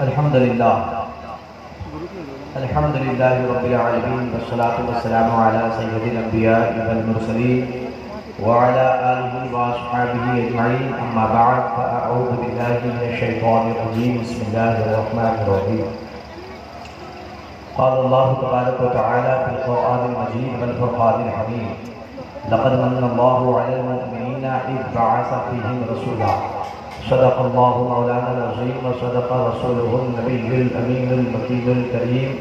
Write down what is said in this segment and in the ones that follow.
الحمد للہ رب العالمین والصلاة والسلام علی سید الانبیاء والمرسلین وعلی آلہ واصحابہ اجمعین، اما بعد فاعوذ باللہ من الشیطان الرجیم، بسم اللہ الرحمن الرحیم۔ قال اللہ تبارک وتعالی فی القرآن المجید والفرقان الحمید، لقد من اللہ علی المؤمنین اذ بعث فیہم رسولا، صدق اللہ مولانا العظیم وصدق رسولہ النبی الامین المکین الکریم،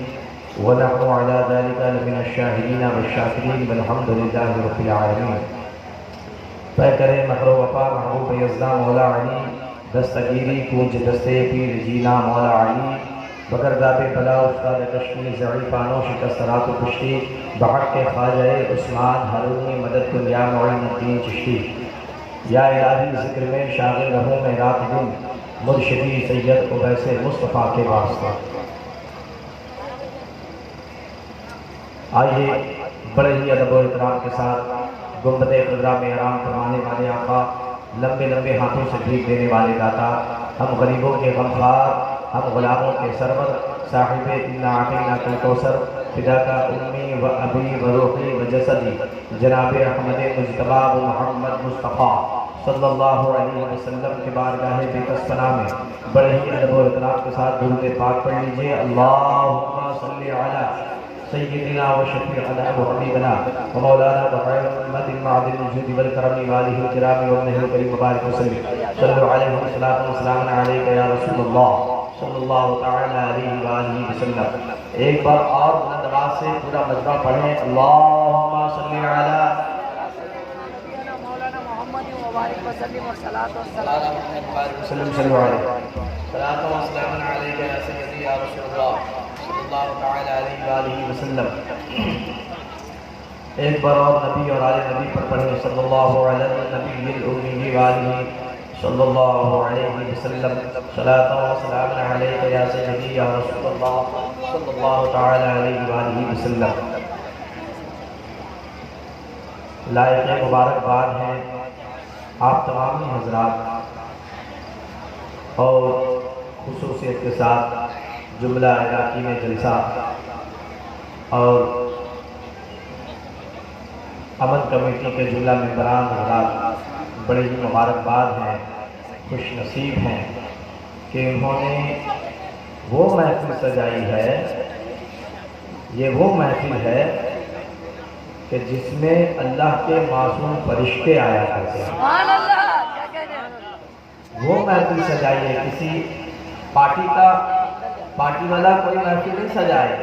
ونحن علی ذلک لمن الشاہدین والشاکرین والحمد للہ رب العالمین۔ طے کرے مہر وفا محبوب یزداں مولا علی، دستگیری کوج دستے پیر جینا مولا علی، بگرداب بلا استاد کشمیر ضعیفانوں شکسترات و کشتی، بحق کے خواجہ عثمان ہارونی مدد کن یا معین الدین چشتی۔ یا الہی ذکر میں شاغل رہوں میں رات دن، مرشدی سید اویس مصطفیٰ کے واسطہ۔ آئیے بڑے ہی ادب و احترام کے ساتھ گنبد خضرا میں آرام فرمانے والے آقا، لمبے لمبے ہاتھوں سے بھیک دینے والے داتا، ہم غریبوں کے غمخوار، ہم غلاموں کے سرور، صاحب انا اعطیناک الکوثر، فداک امی و ابی و روحی و جسدی، جناب احمد مجتبی و محمد مصطفیٰ صلی اللہ علیہ وسلم کے بارگاہ بے کس پناہ میں بڑے ہی ادب و احترام کے ساتھ درود پاک پڑھ لیجئے۔ اللہم صلی علی سیدنا و شفیعنا و حبیبنا و مولانا و خیر محمد معدن الجود والکرم والہ الکرام و ابنہ الکریم مبارک وسلم، صلو علیہ وسلم وسلام علیکہ یا رسول اللہ صلی اللہ تعالی علیہ وآلہ وسلم۔ ایک بار اور بلند آواز سے پورا مجمع پڑھیں، اللہم صلی علی وسلم والصلاة والسلام وسلم، صلی علیہ صلاۃ و سلام علیکہ یا سیدی یا رسول اللہ صلی اللہ تعالی علیہ وآلہ وسلم۔ ایک بار اور نبی اور آل نبی پر پڑھیں، صلی اللہ علیہ النبی الامی وآلہ صلی اللہ علیہ وسلم، صلاۃ و سلام علیکہ یا سیدی یا رسول اللہ صلی اللہ تعالی علیہ وآلہ وسلم۔ لائق مبارکباد ہیں آپ تمامی حضرات، اور خصوصیت کے ساتھ جملہ عراقی میں جلسہ اور امن کمیٹی کے جملہ ممبران حضرات بڑے ہی مبارکباد ہیں، خوش نصیب ہیں کہ انہوں نے وہ محفل سجائی ہے، یہ وہ محفل ہے کہ جس میں اللہ کے معصوم فرشتے آیا کرتے ہیں۔ سبحان اللہ، کیا کہنے ہیں؟ وہ محفل سجائی ہے، کسی پارٹی والا کوئی محفل نہیں سجائے،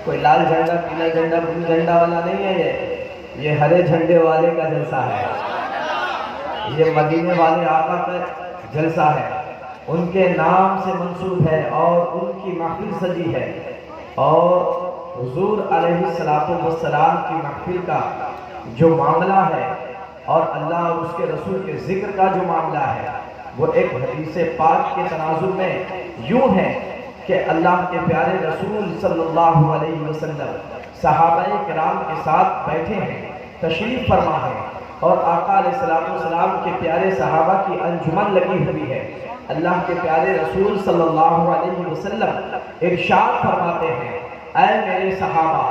کوئی لال جھنڈا پیلا جھنڈا بلو جھنڈا والا نہیں ہے، یہ ہرے جھنڈے والے کا جلسہ ہے، یہ مدینے والے آقا کا جلسہ ہے، ان کے نام سے منسوب ہے اور ان کی محفل سجی ہے، اور حضور علیہ السلام کی محفل کا جو معاملہ ہے اور اللہ اور اس کے رسول کے ذکر کا جو معاملہ ہے، وہ ایک حدیث پاک کے تناظر میں یوں ہے کہ اللہ کے پیارے رسول صلی اللہ علیہ وسلم صحابہ کرام کے ساتھ بیٹھے ہیں، تشریف فرما ہے، اور آقا علیہ السلام کے پیارے صحابہ کی انجمن لگی ہوئی ہے۔ اللہ کے پیارے رسول صلی اللہ علیہ وسلم ارشاد فرماتے ہیں، اے میرے صحابہ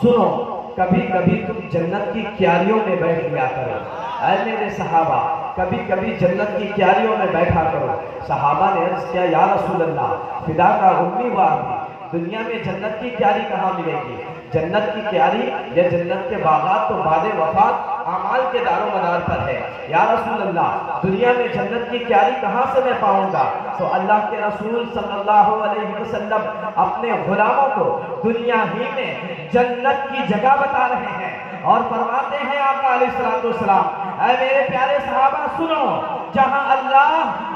سنو، کبھی کبھی تم جنت کی کیاریوں میں بیٹھ لیا کرو، اے میرے صحابہ کبھی کبھی جنت کی کیاریوں میں بیٹھا کرو۔ صحابہ نے عرض کیا، یا رسول اللہ فدا کا امی و ابی، دنیا میں جنت کی کیاری کہاں ملے گی؟ جنت کی کیاری یا جنت کے باغات تو بعد وفات اعمال کے دار و مدار پر ہے۔ یا رسول اللہ دنیا میں جنت کی کیاری کہاں سے میں پاؤں گا؟ تو اللہ کے رسول صلی اللہ علیہ وسلم اپنے غلاموں کو دنیا ہی میں جنت کی جگہ بتا رہے ہیں، اور فرماتے ہیں آقا علیہ السلام، اے میرے پیارے صحابہ سنو، جہاں اللہ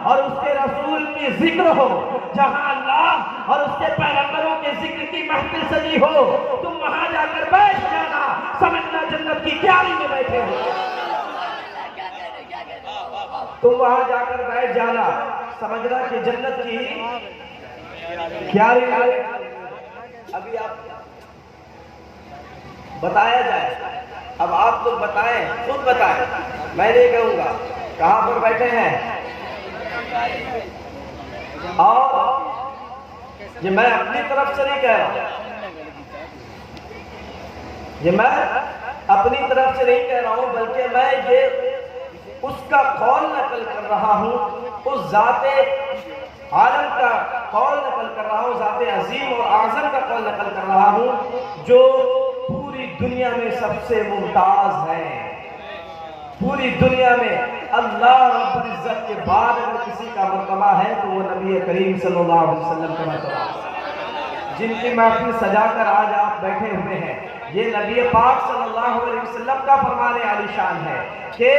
اور اس کے رسول کی ذکر ہو، جہاں اللہ اور اس کے پیغمبروں کے ذکر کی محفل سجی ہو، تم وہاں جا کر بیٹھ جانا، سمجھنا جنت کی کیاری میں بیٹھے ہو، تم وہاں جا کر بیٹھ جانا، سمجھنا کہ جنت کی کیاری میں۔ ابھی آپ بتایا جائے، اب آپ لوگ بتائیں، خود بتائیں، میں نہیں کہوں گا، کہاں پر بیٹھے ہیں؟ اور یہ میں اپنی طرف سے نہیں کہہ رہا، یہ میں اپنی طرف سے نہیں کہہ رہا ہوں، بلکہ میں یہ اس کا قول نقل کر رہا ہوں، اس ذات عالم کا قول نقل کر رہا ہوں، ذات عظیم اور اعظم کا قول نقل کر رہا ہوں، جو پوری دنیا میں سب سے ممتاز ہے۔ پوری دنیا میں اللہ رب العزت کے بعد اگر کسی کا مرتبہ ہے تو وہ نبی کریم صلی اللہ علیہ وسلم کا مرتبہ ہے، جن کی محفل سجا کر آج آپ بیٹھے ہوئے ہیں۔ یہ نبی پاک صلی اللہ علیہ وسلم کا فرمان عالی شان ہے کہ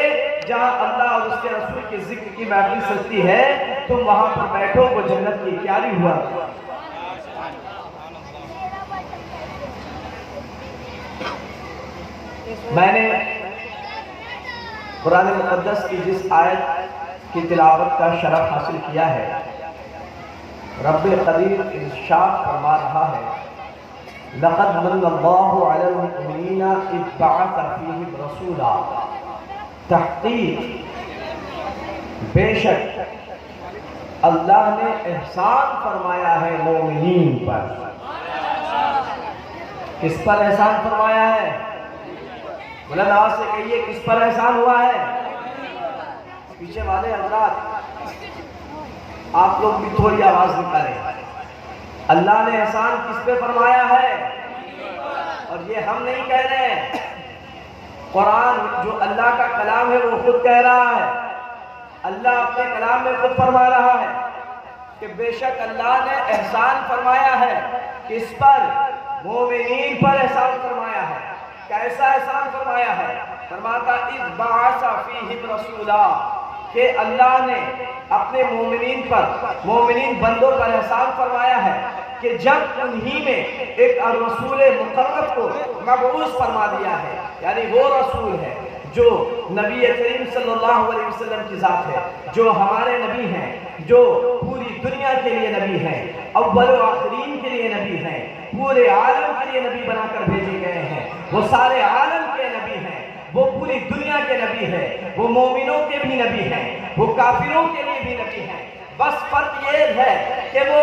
جہاں اللہ اور اس کے رسول کے ذکر کی محفل سجتی ہے تم وہاں پر بیٹھو، وہ جنت کی کیاری ہوا۔ میں نے قرآن مقدس کی جس آیت کی تلاوت کا شرف حاصل کیا ہے، رب قدیر ارشاد فرما رہا ہے لَقَدْ مَنَّ اللَّهُ عَلَى الْمُؤْمِنِينَ إِذْ بَعَثَ فِيهِمْ رَسُولًا، تحقیق بے شک اللہ نے احسان فرمایا ہے مومنین پر۔ کس پر احسان فرمایا ہے؟ بلند آواز سے کہیے، کس پر احسان ہوا ہے؟ پیچھے والے حضرات آپ لوگ بھی تھوڑی آواز نکالیں۔ اللہ نے احسان کس پہ فرمایا ہے؟ اور یہ ہم نہیں کہہ رہے ہیں، قرآن جو اللہ کا کلام ہے وہ خود کہہ رہا ہے۔ اللہ اپنے کلام میں خود فرما رہا ہے کہ بے شک اللہ نے احسان فرمایا ہے۔ کس پر؟ مومنین پر احسان فرمایا ہے۔ کیسا احسان فرمایا ہے؟ فرماتا اذ بعث فیہم رسولا، کہ اللہ نے اپنے مومنین بندوں پر احسان فرمایا ہے کہ جب انہی میں ایک رسول مقرب کو مبعوث فرما دیا ہے، یعنی وہ رسول ہے جو نبی کریم صلی اللہ علیہ وسلم کی ذات ہے، جو ہمارے نبی ہیں، جو پوری دنیا کے لیے نبی ہیں، اول و آخرین کے لیے نبی ہیں، پورے عالم کے لیے نبی بنا کر بھیجے گئے ہیں۔ وہ سارے عالم کے نبی ہیں، وہ پوری دنیا کے نبی ہیں، وہ مومنوں کے بھی نبی ہیں، وہ کافروں کے لیے بھی نبی ہیں۔ بس فرق یہ ہے کہ وہ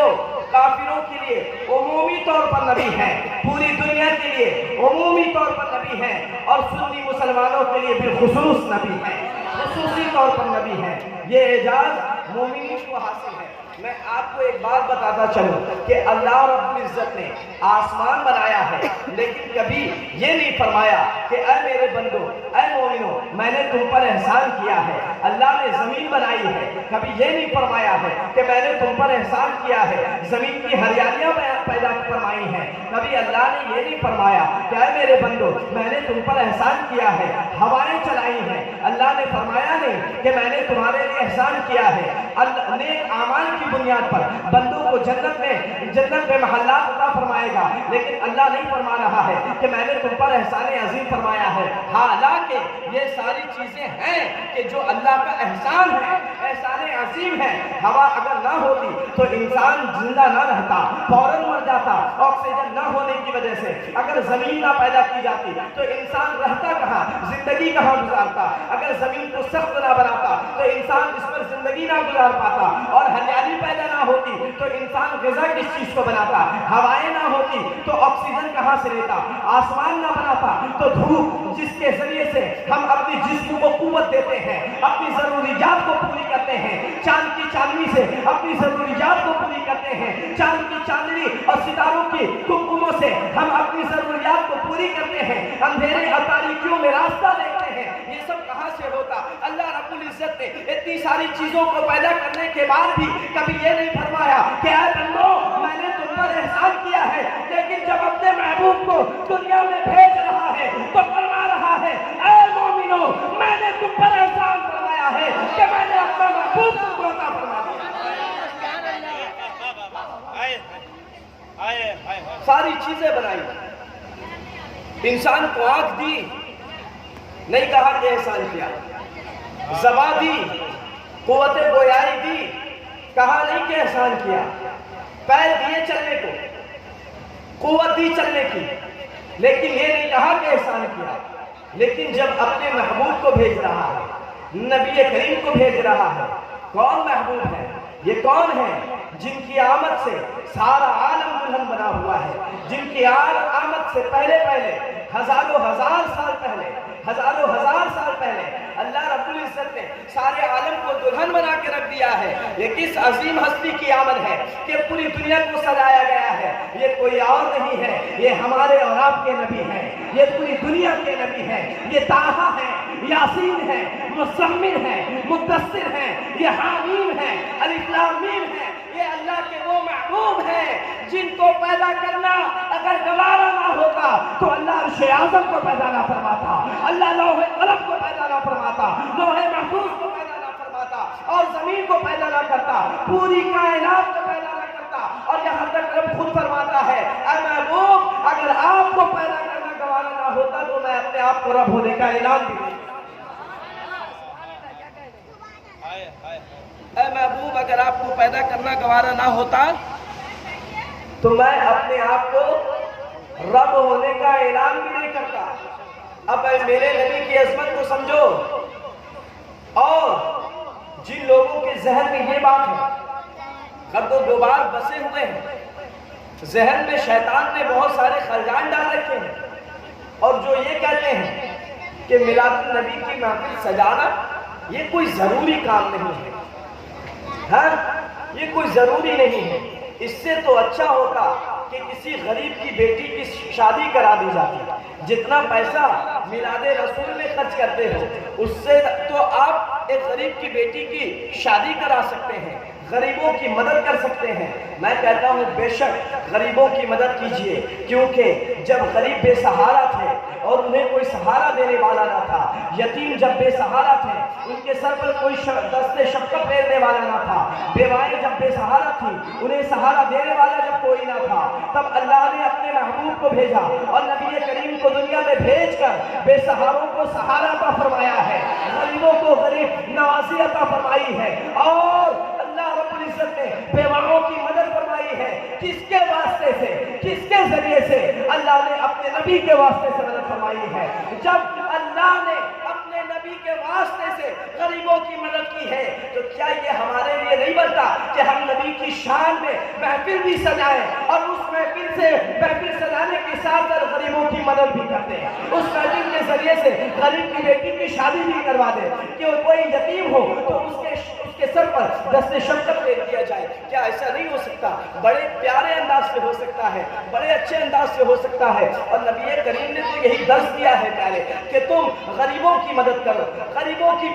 کافروں کے لیے عمومی طور پر نبی ہیں، پوری دنیا کے لیے عمومی طور پر نبی ہیں، اور سنی مسلمانوں کے لیے بالخصوص نبی ہیں، خصوصی طور پر نبی ہیں۔ یہ اعزاز مومنین کو حاصل ہے۔ میں آپ کو ایک بات بتاتا چلوں کہ اللہ رب العزت نے آسمان بنایا ہے، لیکن کبھی یہ نہیں فرمایا کہ اے میرے بندو، اے مومنو، میں نے تم پر احسان کیا ہے۔ اللہ نے زمین بنائی ہے، کبھی یہ نہیں فرمایا ہے کہ میں نے تم پر احسان کیا ہے، زمین کی ہریالیاں پیدا فرمائی ہیں۔ کبھی اللہ نے یہ نہیں فرمایا کہ اے میرے بندو، میں نے تم پر احسان کیا ہے، ہوائیں چلائی ہیں۔ اللہ نے فرمایا نہیں کہ میں نے تمہارے لیے احسان کیا ہے۔ اللہ نے اعمال کی بنیاد پر بندوں کو جنت میں محلات عطا فرمائے گا، لیکن اللہ نہیں فرما رہا ہے کہ میں نے تم پر احسان عظیم فرمایا ہے۔ حالانکہ یہ ساری چیزیں ہیں کہ جو اللہ کا احسان ہے، احسان عظیم ہے۔ ہوا اگر نہ ہوتی تو انسان زندہ نہ رہتا، فوراً مر جاتا آکسیجن نہ ہونے کی وجہ سے۔ اگر زمین نہ پیدا کی جاتی تو انسان رہتا کہاں، زندگی کہاں گزارتا؟ اگر زمین کو سخت نہ بناتا تو انسان اس پر زندگی نہ گزار پاتا، اور ہریالی پیدا نہ ہوتی تو انسان غذا کس چیز کو بناتا؟ ہوائیں نہ ہوتی تو آکسیجن کہاں سے لیتا؟ آسمان نہ بناتا تو دھوپ جس کے ذریعے سے ہم اپنی جسم کو قوت دیتے ہیں، اپنی ضروریات کو پوری کرتے ہیں، چاند کی چاندنی سے اپنی ضروریات کو پوری کرتے ہیں، چاند کی چاندنی اور ستاروں کی کمکموں سے ہم اپنی ضروریات کو پوری کرتے ہیں، اندھیرے اور تاریکیوں میں راستہ دیکھتے ہیں۔ یہ سب کہاں سے ہوتا؟ اللہ رب العزت نے اتنی ساری چیزوں کو پیدا کرنے کے بعد بھی کبھی یہ نہیں فرمایا کہ اے بندو، میں نے تم پر احسان کیا ہے، لیکن جب اپنے محبوب کو دنیا میں بھیج رہا ہے تو فرما رہا ہے اے مومنو، میں نے تم پر احسان فرمایا ہے کہ میں نے اپنا محبوب کو عطا فرما دیا۔ ساری چیزیں بنائی، انسان کو آنکھ دی، نہیں کہا کہ احسان کیا، زبان دی، قوت گویائی دی، کہا نہیں کہ احسان کیا، پیر دیے چلنے کو، قوت دی چلنے کی، لیکن یہ نہیں کہا کہ احسان کیا۔ لیکن جب اپنے محبوب کو بھیج رہا ہے، نبی کریم کو بھیج رہا ہے، کون محبوب ہے؟ یہ کون ہے جن کی آمد سے سارا عالم دلہن بنا ہوا ہے، جن کی آمد سے پہلے ہزاروں ہزار سال پہلے اللہ رب العزت نے سارے عالم کو دلہن بنا کے رکھ دیا ہے۔ یہ کس عظیم ہستی کی آمد ہے کہ پوری دنیا کو سجایا گیا ہے؟ یہ کوئی اور نہیں ہے، یہ ہمارے اور آپ کے نبی ہیں، یہ پوری دنیا کے نبی ہیں۔ یہ طٰہٰ ہے، یاسین ہے، مزمل ہے، مدثر ہے، یہ حامیم ہے، الف لام میم ہے۔ یہ اللہ کے وہ محبوب ہیں جن کو پیدا کرنا اگر گوارا نہ ہوتا تو اللہ عرش اعظم کو پیدا نہ فرماتا، اللہ لوح قلم کو پیدا نہ فرماتا، لوح محفوظ کو پیدا نہ فرماتا، اور زمین کو پیدا نہ کرتا، پوری کائنات کو پیدا نہ کرتا۔ اور یہاں تک رب خود فرماتا ہے اے محبوب اگر آپ کو پیدا کرنا گوارا نہ ہوتا تو میں اپنے آپ کو رب ہونے کا اعلان بھی نہیں۔ اے محبوب اگر آپ کو پیدا کرنا گوارا نہ ہوتا تو میں اپنے آپ کو رب ہونے کا اعلان بھی نہیں کرتا۔ اب میرے نبی کی عظمت کو سمجھو، اور جن لوگوں کے ذہن میں یہ بات ہے، گرد و غبار بسے ہوئے ہیں، ذہن میں شیطان نے بہت سارے خرجان ڈال رکھے ہیں، اور جو یہ کہتے ہیں کہ میلاد النبی کی محفل سجانا یہ کوئی ضروری کام نہیں ہے، ہاں یہ کوئی ضروری نہیں ہے، اس سے تو اچھا ہوتا کہ کسی غریب کی بیٹی کی شادی کرا دی جاتی۔ جتنا پیسہ میلاد رسول میں خرچ کرتے ہو اس سے تو آپ ایک غریب کی بیٹی کی شادی کرا سکتے ہیں، غریبوں کی مدد کر سکتے ہیں۔ میں کہتا ہوں بے شک غریبوں کی مدد کیجئے، کیونکہ جب غریب بے سہارا تھے اور انہیں کوئی سہارا دینے والا نہ تھا، یتیم جب بے سہارا تھے، ان کے سر پر کوئی دست شفقت پھیرنے والا نہ تھا، بیوائیں جب بے سہارا تھی، انہیں سہارا دینے والا جب کوئی نہ تھا، تب اللہ نے اپنے محبوب کو بھیجا اور نبی کریم کو دنیا میں بھیج کر بے سہاروں کو سہارا عطا فرمایا ہے، غریبوں کو غریب نوازی عطا فرمائی ہے، اور اللہ رب العزت نے بیواؤں کی مدد فرمائی ہے۔ کس کے واسطے سے، کس کے ذریعے سے؟ اللہ نے اپنے نبی کے واسطے سے مدد فرمائی ہے۔ جب اللہ نے اپنے نبی کے واسطے سے غریبوں کی مدد کی ہے تو کیا یہ ہمارے لیے نہیں بنتا کہ ہم نبی کی شان میں محفل بھی سجائیں، اور اس محفل سجانے کے ساتھ ساتھ غریبوں کی مدد بھی کرتے ہیں، اس محفل کے ذریعے سے غریب کی بیٹی کی شادی بھی کروا دیں، کہ کوئی یتیم ہو تو اس کے سر پر دست شفقت دے دیا جائے۔ کیا ایسا نہیں ہو سکتا؟ بڑے پیارے انداز سے ہو سکتا ہے، بڑے اچھے انداز سے ہو سکتا ہے، اور نبی کریم نے تو یہی درس دیا ہے پیارے کہ تم غریبوں کی مدد کرو، غریبوں کی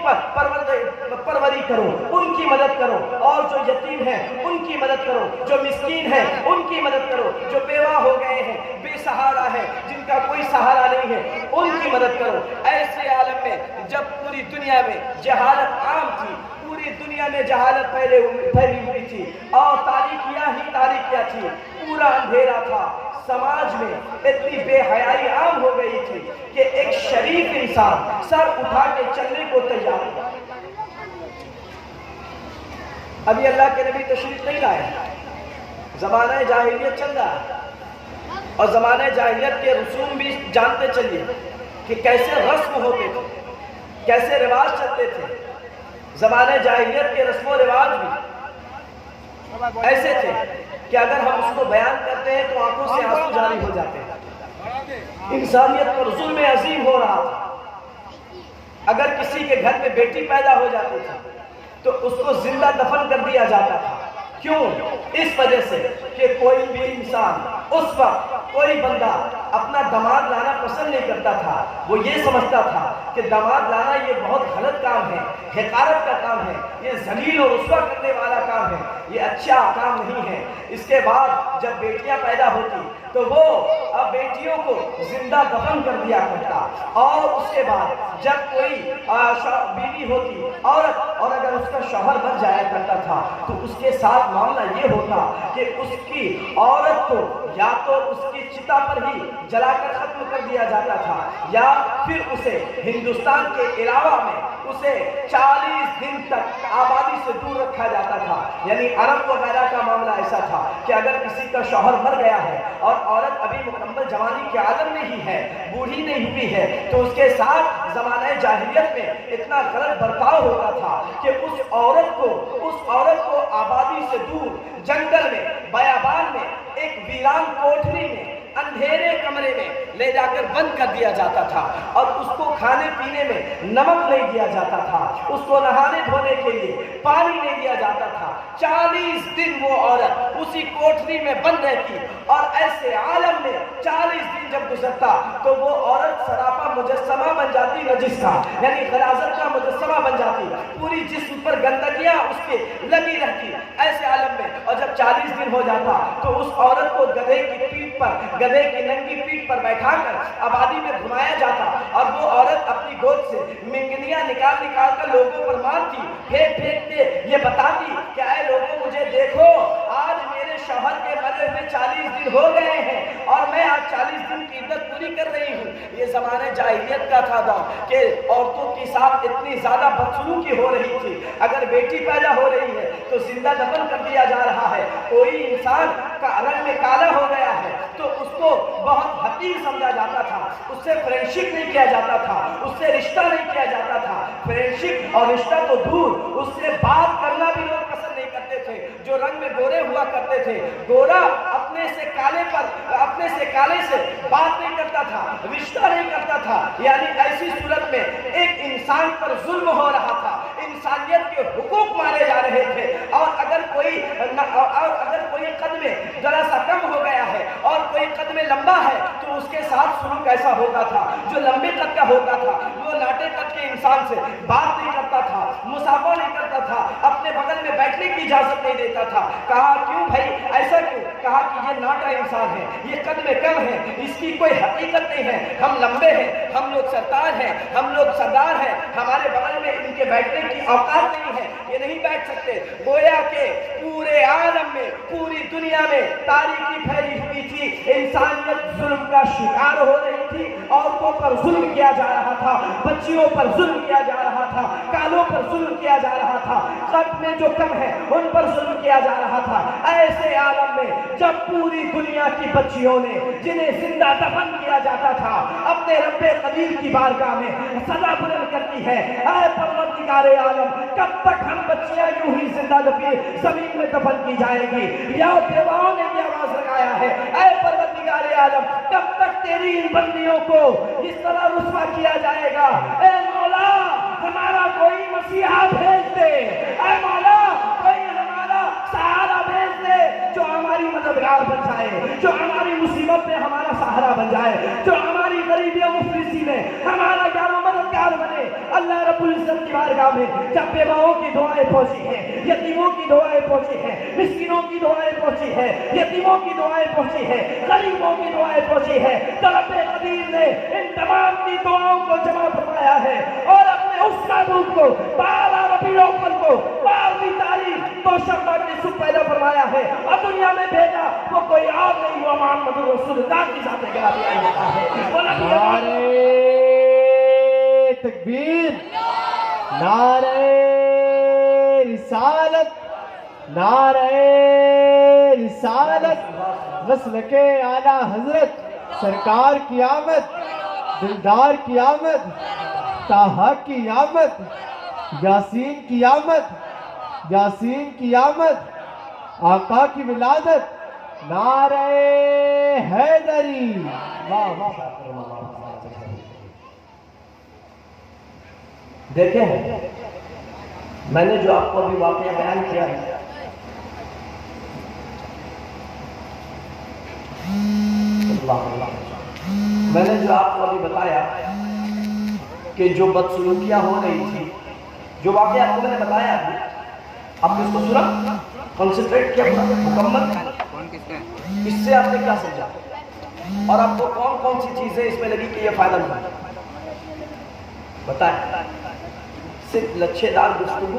پروری کرو، ان کی مدد کرو، اور جو یتیم ہیں ان کی مدد کرو، جو مسکین ہیں ان کی مدد کرو، جو بیوہ ہو گئے ہیں، بے سہارا ہے، جن کا کوئی سہارا نہیں ہے، ان کی مدد کرو۔ ایسے عالم میں جب پوری دنیا میں جہالت عام تھی، پوری دنیا میں جہالت پھیلی ہوئی تھی، اور تاریکیاں تھی، پورا اندھیرا تھا، سماج میں اتنی بے حیائی عام ہو گئی تھی کہ ایک شریف انسان سر اٹھا کے چلنے کو تیار ہوا۔ ابھی اللہ کے نبی تشریف نہیں لائے، زمانہ جاہلیت چل رہا ہے، اور زمانہ جاہلیت کے رسوم بھی جانتے چلیے کہ کیسے رسم ہوتے تھے، کیسے رواج چلتے تھے۔ زمانہ جاہلیت کے رسم و رواج بھی ایسے تھے کہ اگر ہم اس کو بیان کرتے ہیں تو آنکھوں سے آنسو جاری ہو جاتے ہیں۔ انسانیت پر ظلم عظیم ہو رہا تھا۔ اگر کسی کے گھر میں بیٹی پیدا ہو جاتی تھی تو اس کو زندہ دفن کر دیا جاتا تھا۔ کیوں؟ اس وجہ سے کہ کوئی بھی انسان اس وقت کوئی بندہ اپنا داماد لانا پسند نہیں کرتا تھا، وہ یہ سمجھتا تھا کہ داماد لانا یہ بہت غلط کام ہے، حقارت کا کام ہے، یہ ذلیل اور رسوا کرنے والا کام ہے، یہ اچھا کام نہیں ہے۔ اس کے بعد جب بیٹیاں پیدا ہوتی تو وہ اب بیٹیوں کو زندہ دفن کر دیا کرتا، اور اس کے بعد جب کوئی بیوی ہوتی عورت، اور اگر اس کا شوہر بن جایا کرتا تھا تو اس کے ساتھ معاملہ یہ ہوتا کہ اس کی عورت کو یا تو اس کی چتا پر ہی جلا کر ختم کر دیا جاتا تھا، یا پھر اسے ہندوستان کے علاوہ میں اسے 40 دن تک آبادی سے دور رکھا جاتا تھا. یعنی عرب وغیرہ کا معاملہ ایسا تھا کہ اگر کسی کا شوہر مر گیا ہے اور عورت ابھی مکمل جوانی کے عالم میں ہی ہے, بوڑھی نہیں ہوئی ہے, تو اس کے ساتھ زمانہ جاہلیت میں اتنا غلط برتاؤ ہوتا تھا کہ اس عورت کو آبادی سے دور جنگل میں, بیابان میں, ایک ویران کوٹھری میں, اندھیرے کمرے میں لے جا کر بند کر دیا جاتا تھا, اور اس کو کھانے پینے میں نمک نہیں دیا جاتا تھا, اس کو نہانے دھونے کے لیے پانی نہیں دیا جاتا تھا. 40 دن وہ عورت اسی کوٹھری میں بند رہتی, اور ایسے عالم میں 40 دن جب گزرتا تو وہ عورت سراپا مجسمہ بن جاتی, نجس کا یعنی غلاظت کا مجسمہ بن جاتی, پوری جسم پر گندگیاں اس کے لگی رہتی ایسے عالم میں. اور جب 40 دن ہو جاتا تو اس عورت کو گدھے کی پیٹھ پر, گدھے کی ننگی پیٹھ پر بیٹھا کر آبادی میں گھمایا جاتا, اور وہ عورت اپنی گود سے منگنیاں نکال کر لوگوں پر مارتی, پھینک کے یہ بتاتی کہ اے لوگوں مجھے دیکھو, آج میرے شوہر کے مرے ہوئے 40 دن ہو گئے ہیں اور میں آج 40 دن کی عدت پوری کر رہی ہوں. یہ زمانے جاہلیت کا تھا کہ عورتوں کے ساتھ اتنی زیادہ بدسلوکی ہو رہی تھی. اگر بیٹی پیدا ہو رہی ہے تو زندہ دفن کر دیا جا رہا ہے, کوئی انسان کا رنگ میں کالا ہو گیا ہے تو اس کو بہت حقیر سمجھا جاتا تھا, اس سے فرینڈشپ نہیں کیا جاتا تھا, اس سے رشتہ نہیں کیا جاتا تھا. فرینڈشپ اور رشتہ تو دور, اس سے بات کرنا بھی لوگ پسند نہیں کرتے تھے. جو رنگ میں گورے ہوا کرتے تھے, گورا اپنے سے کالے سے بات نہیں کرتا تھا, رشتہ نہیں کرتا تھا. یعنی ایسی صورت میں ایک انسان پر ظلم ہو رہا تھا, انسانیت کے حقوق مارے جا رہے تھے. اور اگر کوئی قد میں ذرا سا کم ہو گیا ہے اور کوئی قد میں لمبا ہے تو اس کے ساتھ سلوک ایسا ہوتا تھا. جو لمبے قد کا ہوتا تھا وہ لاٹے قد کے انسان سے بات نہیں کرتا تھا, مصافحہ نہیں کرتا تھا, اپنے بغل میں بیٹھنے کی اجازت نہیں دیتا تھا. کہا کیوں بھائی ایسا کیوں؟ کہا کہ یہ ناٹا انسان ہے, یہ قد میں کم ہے, اس کی کوئی حقیقت نہیں ہے. ہم لمبے ہیں, ہم لوگ سرتاج ہیں, ہم لوگ سردار ہیں, ہمارے بغل میں ان کے بیٹھنے کی اوقات نہیں ہے, یہ نہیں بیٹھ سکتے. گویا کہ پورے عالم میں, پوری دنیا میں تاریکی پھیلی ہوئی تھی, انسانیت ظلم کا شکار ہو رہی تھی. عورتوں پر ظلم کیا جا رہا تھا, بچیوں پر ظلم کیا جا رہا تھا, کالوں پر ظلم کیا جا رہا تھا, قد میں جو کم ہے ان پر ظلم کیا جا رہا تھا. ایسے عالم میں جب پوری دنیا کی بچیوں نے, جنہیں زندہ دفن کیا جاتا تھا, اپنے رب قدیر کی بارگاہ میں صدا بلند کرتی ہے, اے پروردگار عالم کب تک ہم بچیاں یوں ہی زندہ زمین میں دفن کی جائیں گی؟ یا بیواؤں نے بھی آواز لگایا ہے, اے پروردگار عالم کب تک تیری ان بندیوں کو اس طرح رسوا کیا جائے گا؟ اے مولا ہمارا کوئی مسیحا بھیج دے, اے مولا کوئی ہمارا سہارا بھیج دے جو ہماری مددگار بن جائے, جو ہماری مصیبت میں ہمارا سہارا بن جائے, جو ہماری غریبی و مفلسی میں ہمارا یار و مددگار بنے. اللہ رب العزت کی بارگاہ میں جب بیواؤں کی دعائیں پہنچی ہیں, یتیموں کی دعائیں پہنچی ہیں, مسکینوں کی دعائیں پہنچی ہیں, یتیموں کی دعائیں پہنچی ہیں, غریبوں کی دعائیں پہنچی ہیں, تو رب قدیر نے ان تمام کی دعاؤں کو جمع فرمایا ہے اور اپنے اس معبود کو 12 ربیع الاول کو 12ویں تاریخ دوشنبہ کے صبح پیدا فرمایا ہے اور دنیا میں بھیجا. وہ کوئی اور نہیں ہوا, محمد رسول اللہ کی ذات گرامی آئی ہوتا ہے. وہ نبی تکبیر, نعرہ رسالت, نعرہ رسالت, مسلک اعلیٰ حضرت سرکار کی آمد, دلدار کی آمد, طٰہٰ کی آمد, یاسین کی آمد, یاسین کی آمد, آقا کی ولادت, نعرہ حیدری. واہ واہ. دیکھیں میں نے جو آپ کو ابھی واقعہ بیان کیا ہے, میں نے جو آپ کو ابھی بتایا کہ جو بدسلوکیاں ہو رہی تھی, جو واقعہ آپ کو میں نے بتایا, آپ نے اس کو سنا, کنسنٹریٹ کیا مکمل, اس سے آپ نے کیا سمجھا اور آپ کو کون کون سی چیزیں اس میں لگی کہ یہ فائدہ مند بتائیں. صرف لچھے دار گفتگو,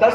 10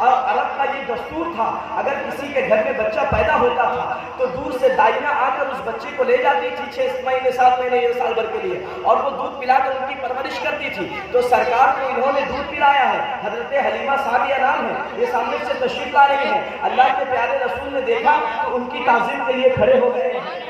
اور عرب کا یہ دستور تھا، اگر کسی کے گھر میں بچہ پیدا ہوتا تھا تو دور سے دائیاں آ کر اس بچے کو لے جاتی تھی 6 مہینے 7 مہینے 1 سال بھر کے لیے، اور وہ دودھ پلا کر ان کی پرورش کرتی تھی۔ تو سرکار کو انہوں نے دودھ پلایا ہے، حضرت حلیمہ سعدیہ نام ہے، یہ سامنے سے تشریف لا رہی ہیں۔ اللہ کے پیارے رسول نے دیکھا تو ان کی تعظیم کے لیے کھڑے ہو گئے ہیں۔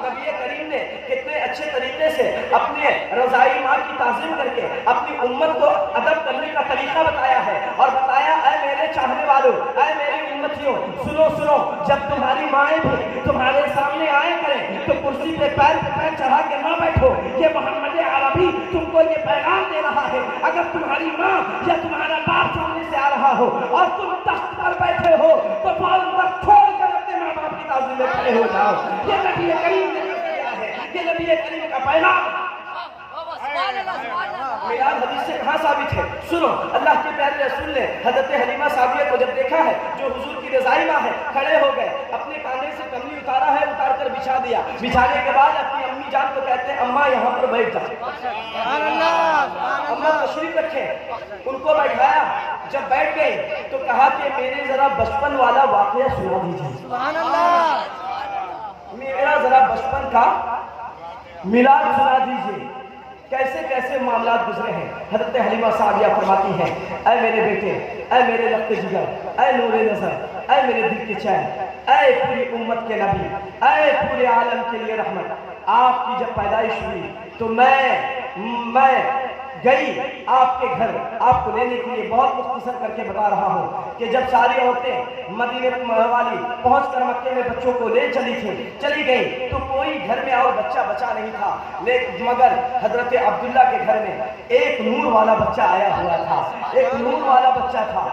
نبی کریم نے کتنے اچھے طریقے سے اپنے رضائی ماں کی تعظیم کر کے اپنی امت کو ادب کرنے کا طریقہ بتایا ہے، اور بتایا اے میرے چاہنے والوں، اے میری امتیوں، سنو سنو، جب تمہاری مائیں بھی تمہارے سامنے آئے کریں تو کرسی پہ پیر چڑھا کے نہ بیٹھو۔ یہ محمد عربی تم کو یہ پیغام دے رہا ہے، اگر تمہاری ماں یا تمہارا باپ سامنے سے آ رہا ہو اور تم تخت پر بیٹھے ہو تو فوراً تخت چھوڑ کر اپنے ماں باپ کی تعظیم میں کھڑے ہو جاؤ۔ یہ نبی کریم نے کیا ہے، یہ نبی کریم کا پیغام۔ میلاد حدیث سے کہاں ثابت ہے؟ سنو، اللہ کے پیارے رسول نے حضرت حلیمہ سعدیہ کو جب دیکھا ہے جو حضور کی رضائی ماں ہے، کھڑے ہو گئے، اپنے کاندھے سے کملی اتارا ہے، اتار کر بچھا دیا، بچھانے کے بعد اپنی امی جان کو کہتے ہیں اماں یہاں پر بیٹھ جا، اماں تشریف رکھیں، ان کو بیٹھایا۔ جب بیٹھ گئے تو کہا کہ میرے ذرا بچپن والا واقعہ سنا دیجیے، میرا ذرا بچپن کا میلاد سنا دیجیے، کیسے کیسے معاملات گزرے ہیں۔ حضرت حلیمہ سعدیہ فرماتی ہیں اے میرے بیٹے، اے میرے رخت جگر، اے نور نظر، اے میرے دل کے چین، اے پوری امت کے نبی، اے پورے عالم کے لیے رحمت، آپ کی جب پیدائش ہوئی تو میں گئی آپ کے گھر آپ کو لینے کے لیے۔ بہت مختصر کر کے بتا رہا ہوں کہ جب ساری عورتیں مدینے والی پہنچ کر مکے میں بچوں کو لے چلی گئی تو کوئی گھر میں اور بچہ بچا نہیں تھا، لیکن مگر حضرت عبداللہ کے گھر میں ایک نور والا بچہ آیا ہوا تھا، ایک نور والا بچہ تھا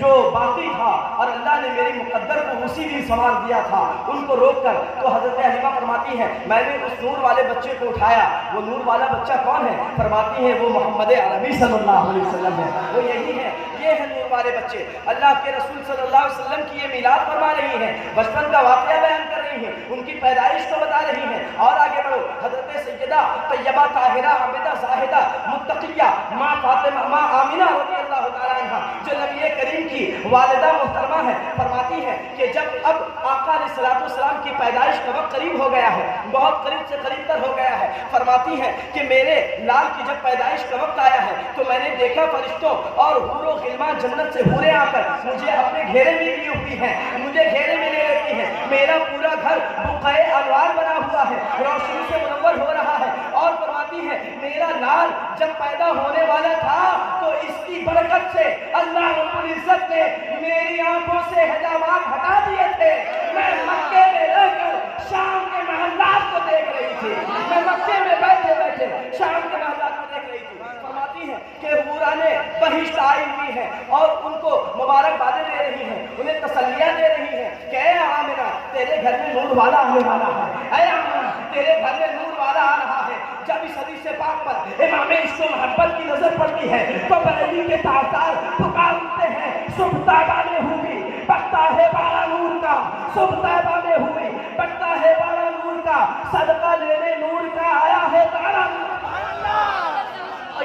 جو باقی تھا، اور اللہ نے میری مقدر کو اسی دن سنوار دیا تھا۔ ان کو روک کر تو حضرت حلیمہ فرماتی ہے میں نے اس نور والے بچے کو اٹھایا۔ وہ نور والا بچہ کون ہے؟ فرماتی ہے وہ محمد عربی صلی اللہ علیہ وسلم ہے، وہ یہی ہے، یہ ہے نور والے بچے۔ اللہ کے رسول صلی اللہ علیہ وسلم کی یہ میلاد فرما رہی ہیں، بچپن کا واقعہ بیان کر رہی ہیں، ان کی پیدائش کو بتا رہی ہیں۔ اور آگے بڑھو، حضرت سیدہ طیبہ طاہرہ عابدہ زاہدہ متقیہ ماں فاطمہ ماں آمنہ رضی اللہ تعالیٰ عنہ جو نبی کریم کی والدہ محترمہ ہے، فرماتی ہے کہ جب اب آقا علیہ الصلوۃ والسلام کی پیدائش کا وقت قریب ہو گیا ہے، بہت قریب سے قریب تر ہو گیا ہے، فرماتی ہے کہ میرے لال کی جب پیدائش کا وقت آیا ہے تو میں نے دیکھا فرشتوں اور حور و غلمان جنت سے حوریں آ کر مجھے اپنے گھیرے میں لیے ہوئی ہیں، مجھے گھیرے میں لے لیتی ہیں، میرا پورا گھر بقعۂ انوار بنا ہوا ہے، روشنی سے منور ہو رہا ہے۔ اور فرماتی ہے میرا لال جب پیدا ہونے والا تھا تو اس کی برکت سے اللہ رب العزت نے میری آنکھوں سے حجابات ہٹا دیے تھے، میں مکے میں رہ کر شام کے محلات کو دیکھ رہی تھی، میں مکے میں بیٹھے بیٹھے شام کے محلات کو دیکھ رہی تھی۔ فرماتی ہے کہ حورانے بہشت آئی ہوئی ہیں اور ان کو مبارکبادیں دے رہی ہیں، انہیں تسلیاں دے رہی ہیں کہ اے آمنہ تیرے گھر میں نور والا آنے والا ہے، اے آمنہ تیرے گھر میں نور والا آ رہا ہے۔ جب اس حدیث پاک پر امام عشق و محبت کی نظر پڑتی ہے تو بریلی کے تاجدار پکارتے ہیں صبح طیبہ میں ہوئی بٹتا ہے بارہ نور کا، صبح طیبہ میں ہوئی بٹتا ہے بارہ نور کا، صدقہ لینے نور کا آیا ہے تارا نور۔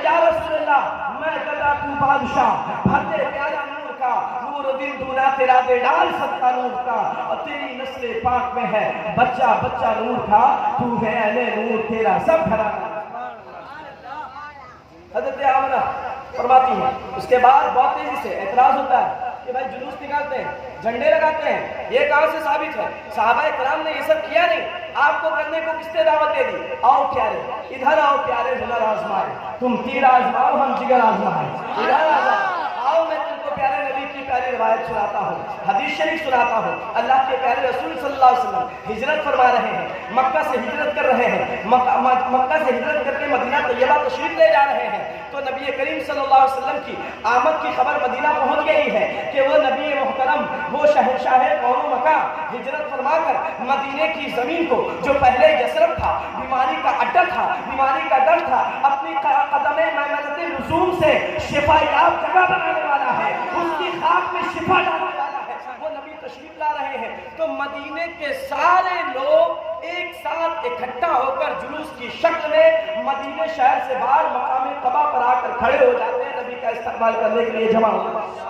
یا رسول اللہ میں گدا تو بادشاہ بھرتے پیارا نور کا، نور دل دونا تیرا دے ڈال صدقہ نور کا، اور تیری نسل پاک میں ہے بچہ بچہ نور کا، تو ہے اہل نور تیرا سب گھرانہ۔ حضرت آمنہ فرماتی ہیں اس کے بعد بہت تیزی سے اعتراض ہوتا ہے کہ بھائی جلوس نکالتے ہیں، جھنڈے لگاتے ہیں، یہ کہاں سے ثابت ہے؟ صحابہ کرام نے یہ سب کیا نہیں، آپ کو کرنے کو کس نے دعوت دے دی؟ آؤ پیارے ادھر آؤ پیارے، ہنر آزمائے، تم تیر آزماؤ ہم جگر آزمائے، ادھر آؤ میں تم کو پیارے نبی کی پیاری روایت سناتا ہوں، حدیث شریف سناتا ہوں۔ اللہ کے پیارے رسول صلی اللہ علیہ وسلم ہجرت فرما رہے ہیں، مکہ سے ہجرت کر رہے ہیں، مکہ سے ہجرت کر کے مدینہ طیبہ تشریف لے جا رہے ہیں تو نبی کریم صلی اللہ علیہ وسلم کی آمد کی خبر مدینہ پہنچ گئی ہے کہ وہ نبی محترم، وہ شہنشاہ کون و مکان ہجرت فرما کر مدینے کی زمین کو جو پہلے یثرب تھا، بیماری کا اڈا تھا، بیماری کا ڈر تھا، اپنی قدم میمنۃ لزوم سے شفا یاب جگہ بنانے والا ہے، اس کی خاک میں شفا ڈالنے والا ہے، وہ نبی تشریف لا رہے ہیں تو مدینے کے سارے لوگ ایک ساتھ اکٹھا ہو کر جلوس کی شکل میں مدینے شہر سے باہر مقام قبا پر آ کر کھڑے ہو جاتے ہیں، نبی کا استقبال کرنے کے لیے جمع ہو جاتے ہیں۔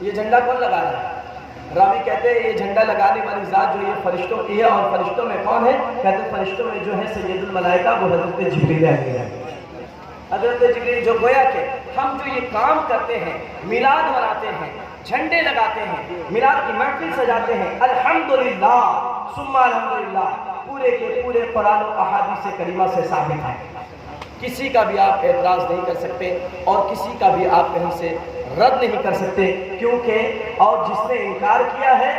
یہ جھنڈا کون لگا رہا ہے؟ راوی کہتے ہیں یہ جھنڈا لگانے والی ذات جو یہ فرشتوں کی ہے، اور فرشتوں میں کون ہے؟ کہتے ہیں فرشتوں میں جو ہے سید الملائکہ وہ حضرت جبریل علیہ السلام۔ حضرت جبریل جو گویا کہ ہم جو یہ کام کرتے ہیں، میلاد مناتے ہیں، جھنڈے لگاتے ہیں، میلاد کی محفل سجاتے ہیں، الحمدللہ ثم الحمدللہ، پورے کے پورے قرآن و احادیث کریمہ سے ثابت ہے۔ کسی کا بھی آپ اعتراض نہیں کر سکتے اور کسی کا بھی آپ کہیں سے رد نہیں کر سکتے، کیونکہ اور جس نے انکار کیا ہے،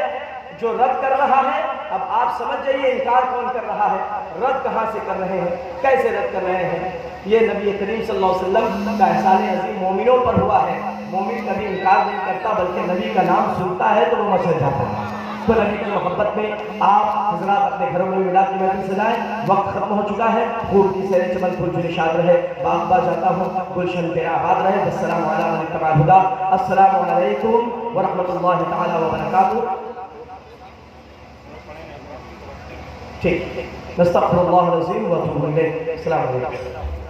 جو رد کر رہا ہے، اب آپ سمجھ جائیے انکار کون کر رہا ہے، رد کہاں سے کر رہے ہیں، کیسے رد کر رہے ہیں۔ یہ نبی کریم صلی اللہ علیہ وسلم کا احسان عظیم مومنوں پر ہوا ہے۔ مومن کبھی انکار نہیں کرتا بلکہ نبی کا نام سنتا ہے تو وہ مسجد جاتا ہے۔ تو نبی کی محبت میں آپ حضرات اپنے گھروں میں میلاد کی محفل سجائیں۔ وقت ختم ہو چکا ہے، خوب کی سیر چمن پھول جو نشاد رہے، باغ با جاتا ہوں، گلشن پہ آباد رہے۔ السلام علیکم الہدا، السلام علیکم ورحمۃ اللہ تعالی وبرکاتہ۔ ٹھیک، نستغفر اللہ العظیم و اتوب الیہ۔ السلام علیکم۔